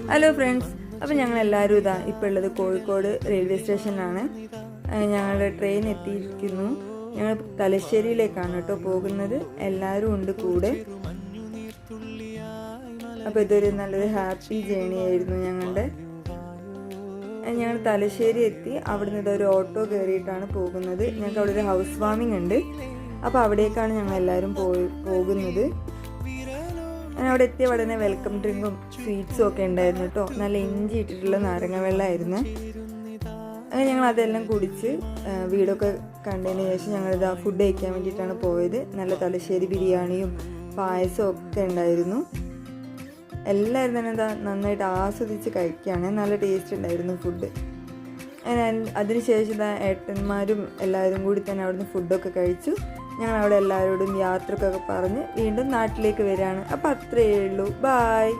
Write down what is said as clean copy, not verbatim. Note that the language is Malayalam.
ഹലോ ഫ്രണ്ട്സ്, അപ്പോൾ ഞങ്ങൾ എല്ലാവരും ഇപ്പോൾ ഉള്ളത് കോഴിക്കോട് റെയിൽവേ സ്റ്റേഷനിലാണ്. ഞങ്ങളുടെ ട്രെയിൻ എത്തിയിരിക്കുന്നു. ഞങ്ങൾ തലശ്ശേരിയിലേക്കാണ് കേട്ടോ പോകുന്നത്. എല്ലാവരും ഉണ്ട് കൂടെ. അപ്പോൾ ഇതൊരു നല്ലൊരു ഹാപ്പി ജേണി ആയിരുന്നു ഞങ്ങളുടെ. ഞങ്ങൾ തലശ്ശേരി എത്തി. അവിടുന്ന് ഇതൊരു ഓട്ടോ കയറിയിട്ടാണ് പോകുന്നത്. ഞങ്ങൾക്ക് അവിടെ ഒരു ഹൗസ് വാമിംഗ് ഉണ്ട്. അപ്പോൾ അവിടേക്കാണ് ഞങ്ങൾ എല്ലാവരും പോകുന്നത്. അവിടെ എത്തിയ ഉടനെ വെൽക്കം ഡ്രിങ്കും സ്വീറ്റ്സും ഒക്കെ ഉണ്ടായിരുന്നു കേട്ടോ. നല്ല ഇഞ്ചി ഇട്ടിട്ടുള്ള നാരങ്ങ വെള്ളമായിരുന്നു. അങ്ങനെ ഞങ്ങൾ അതെല്ലാം കുടിച്ച് വീടൊക്കെ കണ്ടതിന് ശേഷം ഞങ്ങളിത് ഫുഡ് കഴിക്കാൻ വേണ്ടിയിട്ടാണ് പോയത്. നല്ല തലശ്ശേരി ബിരിയാണിയും പായസവും ഒക്കെ ഉണ്ടായിരുന്നു. എല്ലാവരും തന്നെ നന്നായിട്ട് ആസ്വദിച്ച് കഴിക്കുകയാണ്. നല്ല ടേസ്റ്റ് ഉണ്ടായിരുന്നു ഫുഡ്. അതിനുശേഷം ഏട്ടന്മാരും എല്ലാവരും കൂടി തന്നെ അവിടുന്ന് ഫുഡൊക്കെ കഴിച്ചു. ഞങ്ങൾ അവിടെ എല്ലാവരോടും യാത്രക്കൊക്കെ പറഞ്ഞ് വീണ്ടും നാട്ടിലേക്ക് വരികയാണ്. അപ്പോൾ അത്രയേ ഉള്ളൂ. ബായ്.